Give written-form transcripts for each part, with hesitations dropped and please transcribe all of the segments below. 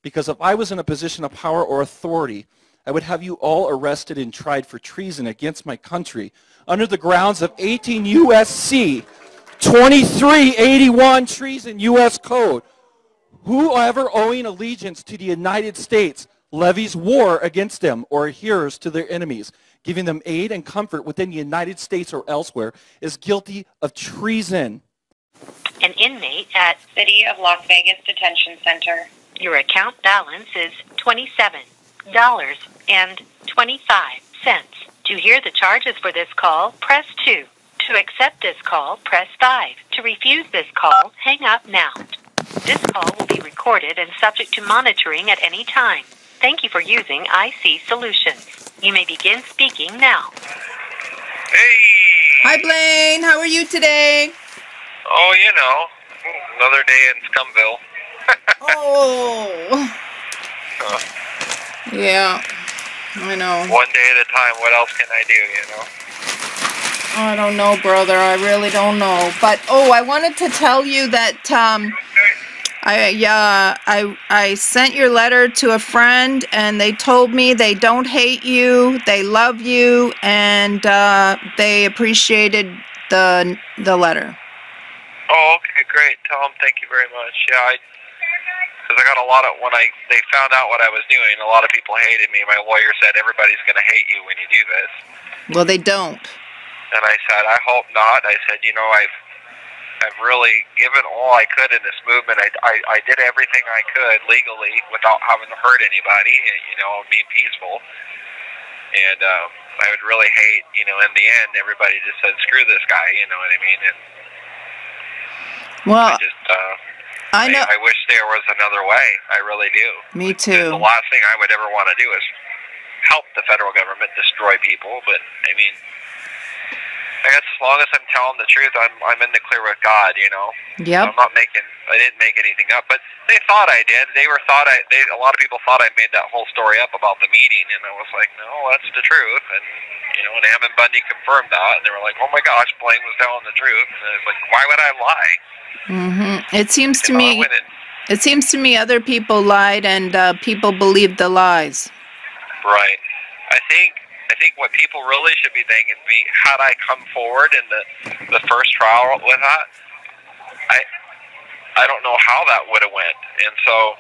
because if I was in a position of power or authority, I would have you all arrested and tried for treason against my country under the grounds of 18 U.S.C. 2381 treason U.S. Code. Whoever owing allegiance to the United States levies war against them or adheres to their enemies, giving them aid and comfort within the United States or elsewhere, is guilty of treason. An inmate at City of Las Vegas Detention Center. Your account balance is $27.25. To hear the charges for this call, press 2. To accept this call, press 5. To refuse this call, hang up now. This call will be recorded and subject to monitoring at any time. Thank you for using IC Solutions. You may begin speaking now. Hey! Hi, Blaine. How are you today? Oh, you know, another day in Scumville. Oh. Yeah, I know. One day at a time. What else can I do, you know? I don't know, brother. I really don't know. But, oh, I wanted to tell you that I sent your letter to a friend, and they told me they don't hate you, they love you, and they appreciated the letter. Oh, okay, great. Tell them thank you very much. Yeah, because I got a lot of, they found out what I was doing, a lot of people hated me. My lawyer said everybody's going to hate you when you do this. Well, they don't. And I said, I hope not. I said, you know, I've really given all I could in this movement. I did everything I could legally without having to hurt anybody, you know, being peaceful. And I would really hate, you know, in the end, everybody just said, screw this guy, you know what I mean? And well, I know. I wish there was another way. I really do. Me too. The last thing I would ever want to do is help the federal government destroy people. But I mean, I guess as long as I'm telling the truth, I'm in the clear with God. You know. Yep. I didn't make anything up, but they thought I did. A lot of people thought I made that whole story up about the meeting, and I was like, no, that's the truth. And you know, and Ammon Bundy confirmed that, and they were like, oh my gosh, Blaine was telling the truth. And I was like, why would I lie? Mm-hmm. It seems to me other people lied, and people believed the lies. Right. I think what people really should be thinking is, had I come forward in the first trial with that, I don't know how that would have went. And so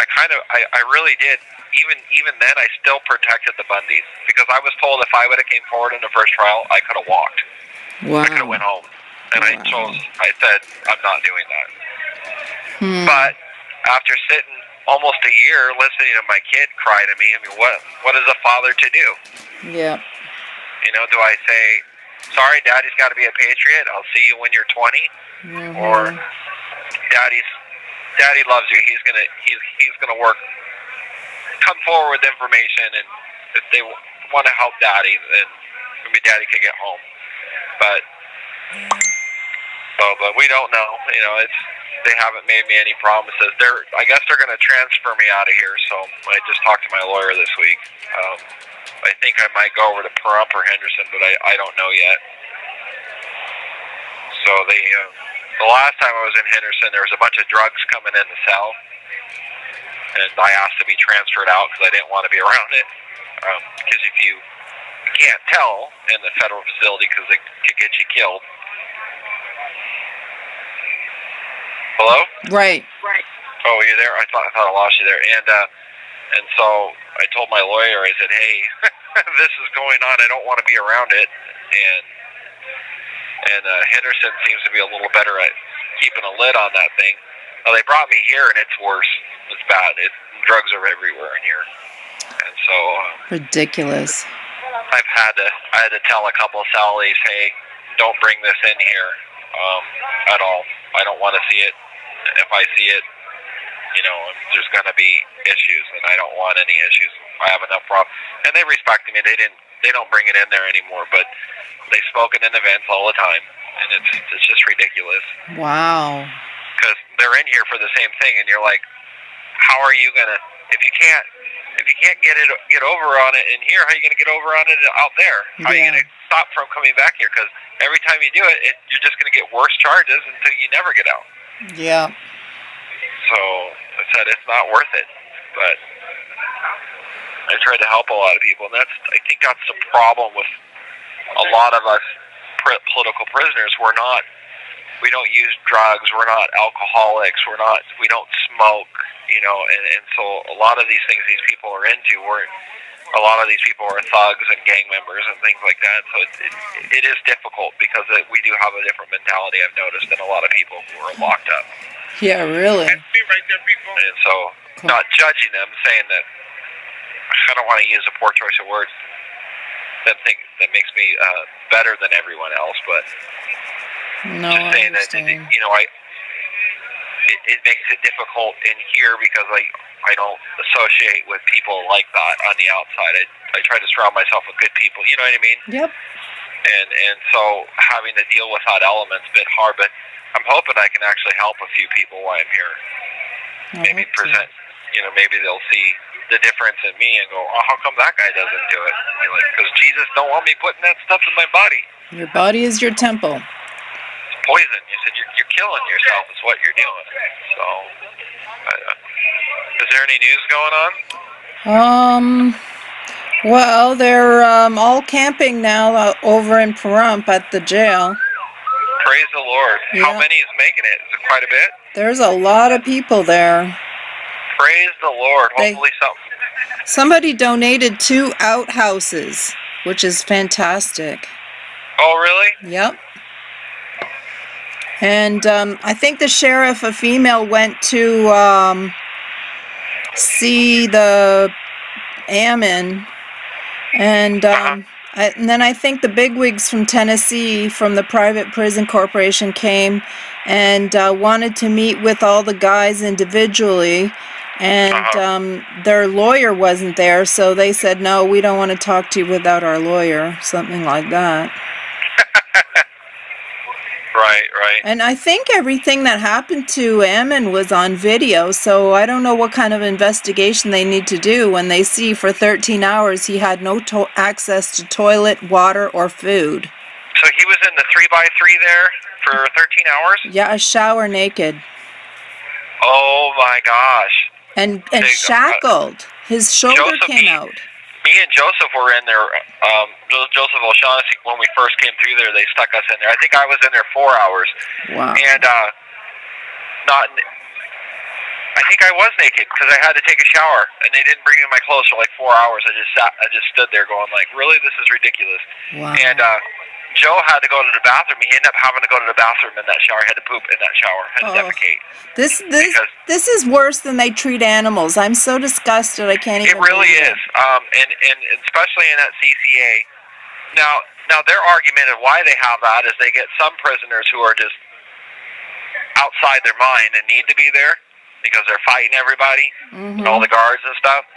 I really did. Even then, I still protected the Bundys, because I was told if I would have came forward in the first trial, I could have walked. Wow. I could have went home. And wow. I said, I'm not doing that. But after sitting almost a year listening to my kid cry to me, I mean, what is a father to do? Yeah. You know, do I say, sorry, Daddy's got to be a patriot, I'll see you when you're 20? Or Daddy loves you, he's gonna work, come forward with information, and if they want to help Daddy, then maybe Daddy can get home. But we don't know. You know, they haven't made me any promises. I guess they're going to transfer me out of here. So I just talked to my lawyer this week. I think I might go over to Pahrump or Henderson, but I don't know yet. So the last time I was in Henderson, there was a bunch of drugs coming in the cell, and I asked to be transferred out because I didn't want to be around it. Because if you can't tell in the federal facility, because it could get you killed. Hello? Right. Oh, you're there? I thought I lost you there. And so I told my lawyer, I said, hey, this is going on. I don't want to be around it. And Henderson seems to be a little better at keeping a lid on that thing. Well, they brought me here, and it's worse. It's bad. Drugs are everywhere in here. And so ridiculous. I had to tell a couple of cellies, hey, don't bring this in here at all. I don't want to see it. If I see it, you know, there's going to be issues, and I don't want any issues. I have enough problems. And they respected me. They don't bring it in there anymore, but they smoke it in events all the time, and it's just ridiculous. Wow. Because they're in here for the same thing, and you're like, how are you going to, if you can't get over on it in here, how are you going to get over on it out there? How are you going to stop from coming back here? Because every time you do it, you're just going to get worse charges until you never get out. Yeah. So I said, it's not worth it. But I try to help a lot of people, and I think that's the problem with a lot of us political prisoners. We don't use drugs, we're not alcoholics, we don't smoke, and so a lot of these things these people are into, a lot of these people are thugs and gang members and things like that, so it is difficult because we do have a different mentality, I've noticed, than a lot of people who are locked up. Yeah, really. And so, not judging them, saying that, I don't want to use a poor choice of words that makes me better than everyone else, but just saying that, it makes it difficult in here because I don't associate with people like that on the outside. I try to surround myself with good people, you know what I mean? Yep. And so having to deal with that element's a bit hard, but I'm hoping I can actually help a few people while I'm here. Maybe present, maybe they'll see the difference in me and go, oh, how come that guy doesn't do it? Because Jesus don't want me putting that stuff in my body. Your body is your temple. It's poison. You said you're killing yourself is what you're doing. So, is there any news going on? Well, they're all camping now over in Pahrump at the jail. Praise the Lord. Yeah. How many is making it? Is it quite a bit? There's a lot of people there. Praise the Lord. Hopefully Somebody donated 2 outhouses, which is fantastic. Oh, really? Yep. And I think the sheriff, a female, went to see the Ammon, and then I think the bigwigs from Tennessee, from the private prison corporation, came and wanted to meet with all the guys individually, and their lawyer wasn't there, so they said, no, we don't want to talk to you without our lawyer, something like that. Right. And I think everything that happened to Ammon was on video, so I don't know what kind of investigation they need to do when they see for 13 hours he had no access to toilet, water, or food. So he was in the 3x3 there for 13 hours? Yeah, a shower naked. Oh my gosh. And shackled. His shoulder came out. Me and Joseph were in there. Joseph O'Shaughnessy, when we first came through there, they stuck us in there. I think I was in there 4 hours. Wow. And I think I was naked because I had to take a shower, and they didn't bring me my clothes for like 4 hours. I just stood there going like, really, this is ridiculous. Wow. And Joe had to go to the bathroom. He ended up having to go to the bathroom in that shower. Had to poop in that shower. Had to defecate. This is worse than they treat animals. I'm so disgusted. I can't even. It really is. And especially in that CCA. Now their argument of why they have that is they get some prisoners who are just outside their mind and need to be there because they're fighting everybody, all the guards and stuff.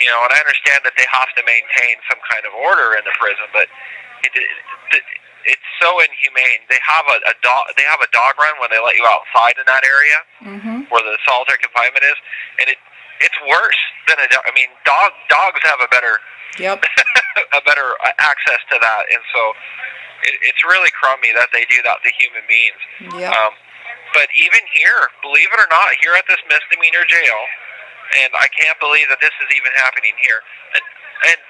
And I understand that they have to maintain some kind of order in the prison, but it's so inhumane. They have a dog run when they let you outside in that area where the solitary confinement is, and it's worse than dogs have a better access to that, and so it's really crummy that they do that to human beings. Yep. But even here, believe it or not, here at this misdemeanor jail, and I can't believe that this is even happening here. And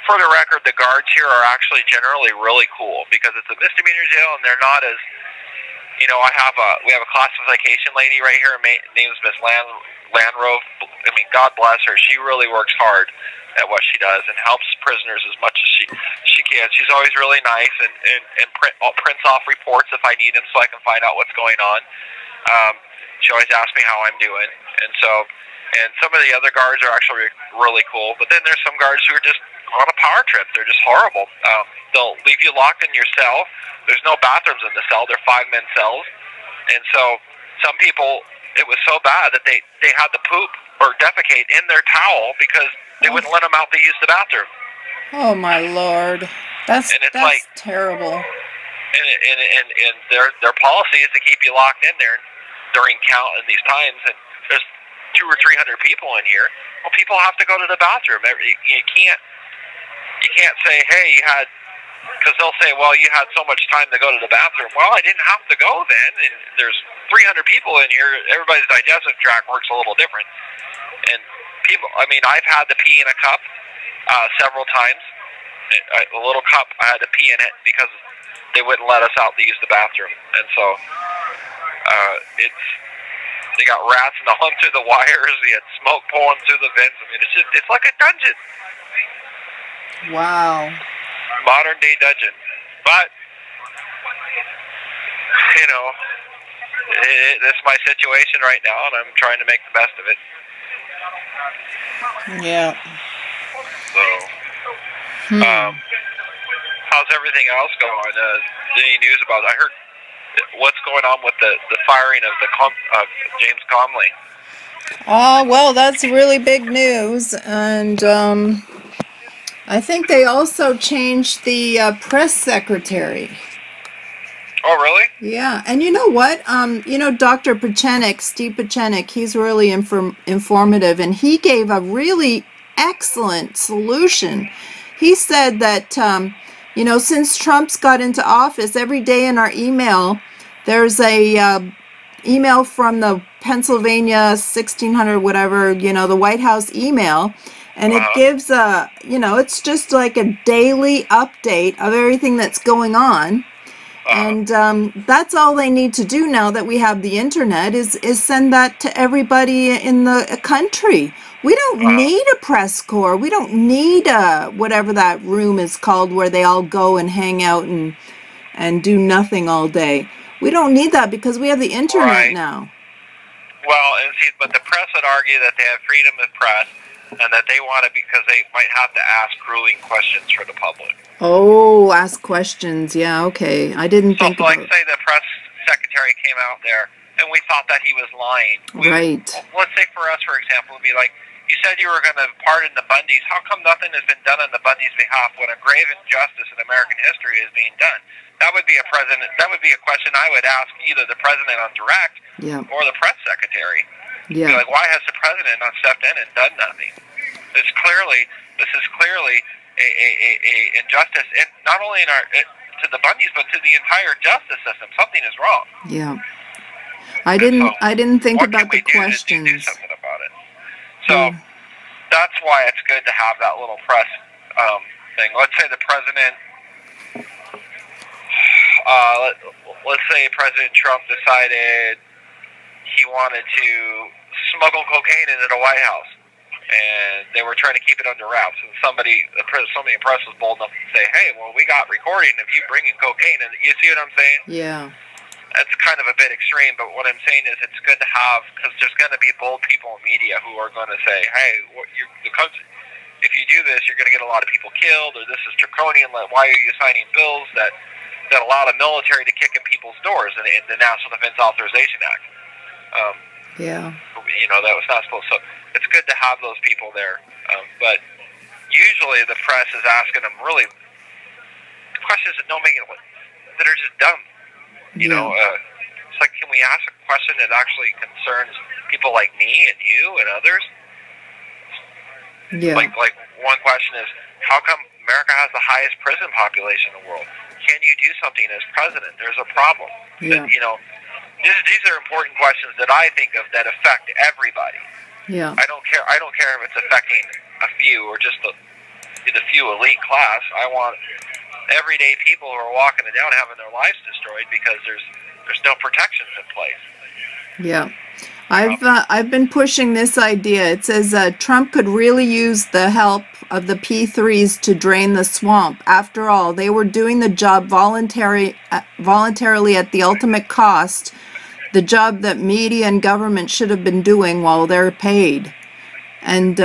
for the record, the guards here are actually generally really cool because it's a misdemeanor jail and they're not as, we have a classification lady right here. Her name is Miss Landrove. I mean, God bless her. She really works hard at what she does and helps prisoners as much as she can. She's always really nice and prints off reports if I need them so I can find out what's going on. She always asks me how I'm doing, and some of the other guards are actually really cool. But then there's some guards who are just on a power trip. They're just horrible. They'll leave you locked in your cell. There's no bathrooms in the cell. They're 5-man cells, and so some people, it was so bad that they had to poop or defecate in their towel because they wouldn't let them out to use the bathroom. Oh my Lord, that's terrible. And their policy is to keep you locked in there during count in these times. And there's 200 or 300 people in here. Well, people have to go to the bathroom. You can't say, hey, you had, because they'll say, well, you had so much time to go to the bathroom. Well, I didn't have to go then. And there's 300 people in here. Everybody's digestive tract works a little different. And people. I mean, I've had to pee in a cup several times. A little cup, I had to pee in it because they wouldn't let us out to use the bathroom, and so they got rats gnawing through the wires. They had smoke pouring through the vents. I mean, it's like a dungeon. Wow. Modern day dungeon, but you know, this is my situation right now, and I'm trying to make the best of it. Yeah. So, how's everything else going? Any news about? I heard what's going on with the firing of James Comey. Oh, well, that's really big news, and I think they also changed the press secretary. Oh, really? Yeah, and you know what? Dr. Pachenik, Steve Pachenik, he's really informative, and he gave a really excellent solution. He said that, since Trump's got into office, every day in our email, there's a email from the Pennsylvania 1600, whatever, the White House email, and it gives it's just like a daily update of everything that's going on. And that's all they need to do now that we have the internet is send that to everybody in the country. We don't need a press corps. We don't need whatever that room is called where they all go and hang out and do nothing all day. We don't need that because we have the internet now. Well, and see, but the press would argue that they have freedom of press and that they want it because they might have to ask grueling questions for the public. Oh, ask questions. Yeah, okay. I didn't think about it. Like, say the press secretary came out there and we thought that he was lying. Right. Let's say for us, for example, it would be like, you said you were going to pardon the Bundys. How come nothing has been done on the Bundys' behalf when a grave injustice in American history is being done? That would be a question I would ask either the president on direct or the press secretary. Yeah. Be like, why has the president not stepped in and done nothing? This is clearly a injustice, and not only to the Bundys, but to the entire justice system. Something is wrong. Yeah. I didn't think about the questions. Do something about it. So that's why it's good to have that little press thing. Let's say the president. Let's say President Trump decided he wanted to smuggle cocaine into the White House, and they were trying to keep it under wraps. And somebody in the press was bold enough to say, "Hey, well, we got recording of you bringing cocaine." And you see what I'm saying? Yeah. That's kind of a bit extreme, but what I'm saying is it's good to have, because there's going to be bold people in media who are going to say, "Hey, if you do this, you're going to get a lot of people killed, or this is draconian. Why are you signing bills that allow the military to kick in people's doors in the National Defense Authorization Act?" That was not supposed to. So it's good to have those people there. But usually the press is asking them really questions that don't make it, that are just dumb. It's like, can we ask a question that actually concerns people like me and you and others? Yeah. Like one question is, how come America has the highest prison population in the world? Can you do something as president? There's a problem. Yeah. These are important questions that I think of that affect everybody. Yeah. I don't care if it's affecting a few or just the few elite class. I want everyday people who are walking it down having their lives destroyed because there's no protections in place. Yeah. I've been pushing this idea. It says Trump could really use the help of the P3s to drain the swamp. After all, they were doing the job voluntarily at the ultimate cost, the job that media and government should have been doing while they're paid. And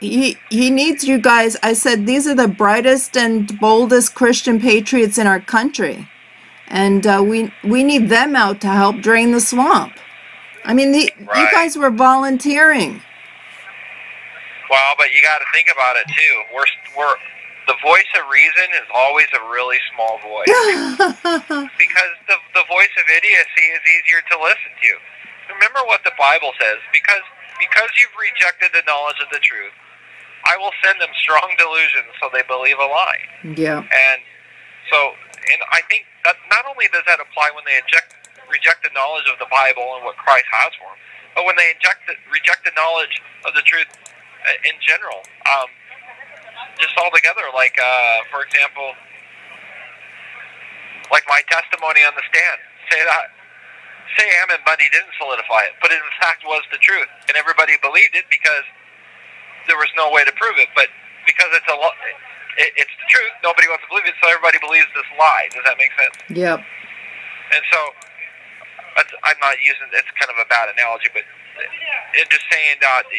he needs you guys. I said, these are the brightest and boldest Christian patriots in our country. And we need them out to help drain the swamp. I mean, you guys were volunteering. Well, but you got to think about it too. We're the voice of reason is always a really small voice because the voice of idiocy is easier to listen to. Remember what the Bible says: because you've rejected the knowledge of the truth, I will send them strong delusions so they believe a lie. Yeah. And I think that not only does that apply when they reject the knowledge of the Bible and what Christ has for them, but when they reject the knowledge of the truth in general. Just altogether, like, for example, like my testimony on the stand. Say Ammon Bundy didn't solidify it, but it in fact was the truth, and everybody believed it because there was no way to prove it. But because it's it's the truth, nobody wants to believe it, so everybody believes this lie. Does that make sense? Yep. And so, I'm not using, it's kind of a bad analogy, but it's just saying that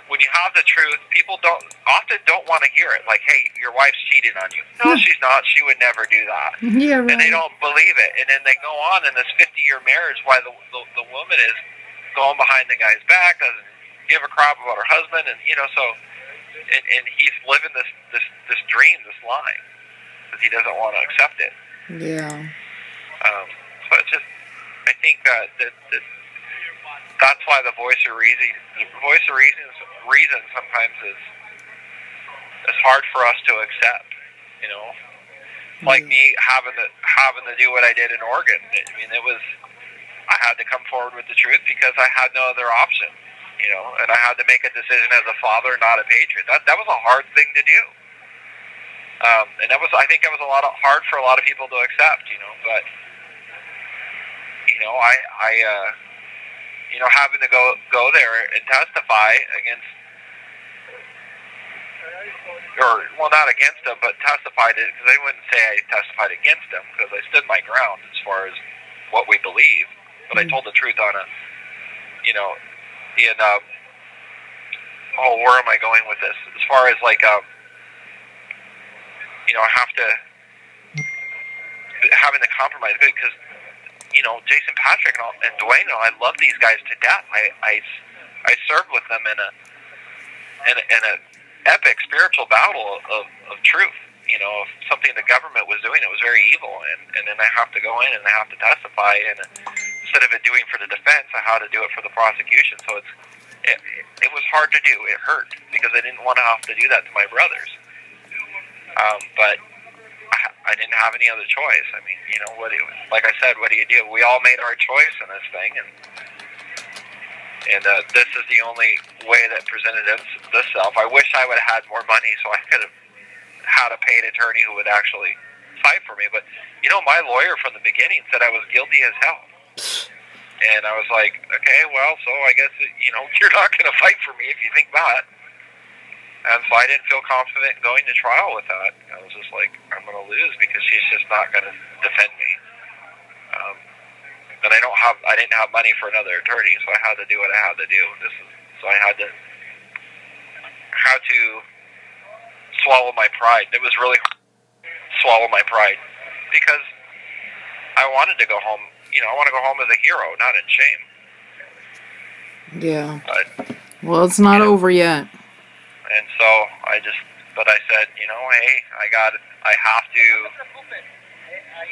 when you have the truth, people often don't want to hear it. Like, hey, your wife's cheating on you. No, she's not. She would never do that. Yeah, right. And they don't believe it. And then they go on in this 50-year marriage while the woman is going behind the guy's back, doesn't give a crap about her husband, and and he's living this dream, this lie, because he doesn't want to accept it. Yeah. So it's just, I think that's why the voice of reason sometimes is hard for us to accept. Like me having to do what I did in Oregon. I mean, I had to come forward with the truth because I had no other option. And I had to make a decision as a father, not a patriot. That was a hard thing to do. And I think that was hard for a lot of people to accept. But having to go there and testify against, not against them, but testified it, because I wouldn't say I testified against them, because I stood my ground as far as what we believe, but I told the truth on where am I going with this? As far as like, I have to, having to compromise, because Jason Patrick and Dwayne, I love these guys to death. I served with them in a epic spiritual battle of truth. Of something the government was doing, it was very evil, and then I have to go in and I have to testify, and instead of it doing for the defense, I had to do it for the prosecution. So it was hard to do. It hurt because I didn't want to have to do that to my brothers. But I didn't have any other choice. I mean, like I said, what do you do? We all made our choice in this thing, and this is the only way that presented itself. I wish I would have had more money so I could have had a paid attorney who would actually fight for me. But, my lawyer from the beginning said I was guilty as hell. And I was like, okay, well, so I guess, you're not going to fight for me if you think that. And so I didn't feel confident going to trial with that. I was just like, I'm going to lose because she's just not going to defend me. And I didn't have money for another attorney, so I had to do what I had to do. So I had to swallow my pride. It was really hard to swallow my pride because I wanted to go home. I want to go home as a hero, not in shame. Yeah. But, well, it's not over yet. And so I said, hey, I have to,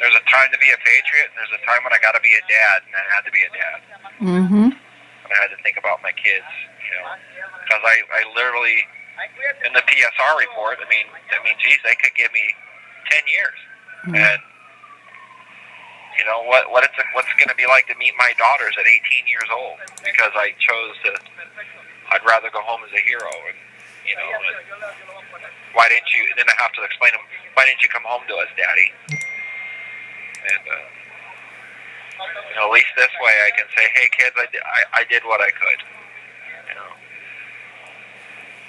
there's a time to be a patriot, and there's a time when I got to be a dad, and I had to be a dad. Mm-hmm. And I had to think about my kids, because I literally, in the PSR report, I mean, geez, they could give me 10 years. Mm-hmm. And, what's going to be like to meet my daughters at 18 years old, because I chose I'd rather go home as a hero, and, why didn't you, and then I have to explain to them, why didn't you come home to us, Daddy? And, at least this way I can say, hey, kids, I did what I could,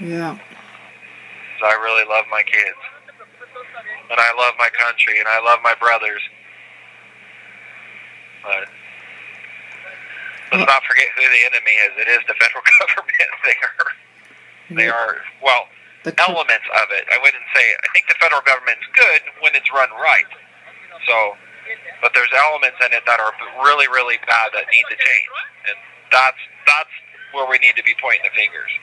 Yeah. So I really love my kids, and I love my country, and I love my brothers. But let's not forget who the enemy is. It is the federal government. They are elements of it. I wouldn't say, I think the federal government's good when it's run right. So, but there's elements in it that are really, really bad that need to change. And that's where we need to be pointing the fingers.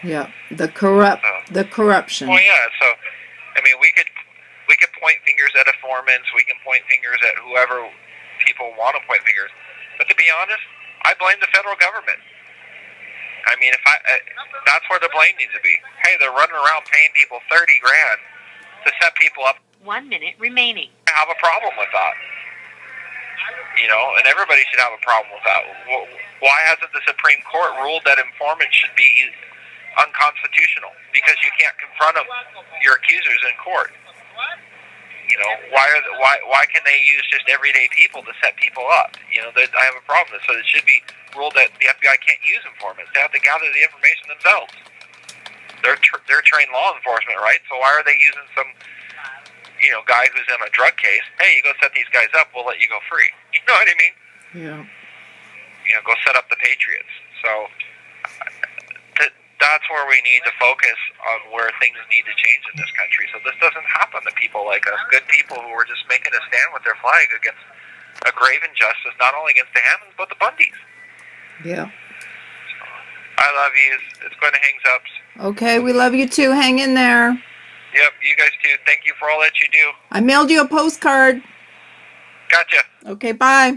Yeah, the corruption. Well, yeah, so, I mean, we could point fingers at informants, we can point fingers at whoever people want to point fingers. But to be honest, I blame the federal government. I mean, that's where the blame needs to be. Hey, they're running around paying people $30,000 to set people up. 1 minute remaining. I have a problem with that. You know, and everybody should have a problem with that. Why hasn't the Supreme Court ruled that informants should be unconstitutional? Because you can't confront them, your accusers, in court. You know, why can they use just everyday people to set people up? You know, I have a problem with this. So it should be ruled that the FBI can't use informants. They have to gather the information themselves. They're trained law enforcement, right? So why are they using some, you know, guy who's in a drug case? Hey, you go set these guys up, we'll let you go free. You know what I mean? Yeah. You know, go set up the Patriots. So that's where we need to focus on where things need to change in this country. So this doesn't happen to people like us, good people who are just making a stand with their flag against a grave injustice, not only against the Hammonds, but the Bundys. Yeah. So, I love you. It's going to hangs up. Okay, we love you too. Hang in there. Yep, you guys too. Thank you for all that you do. I mailed you a postcard. Gotcha. Okay, bye.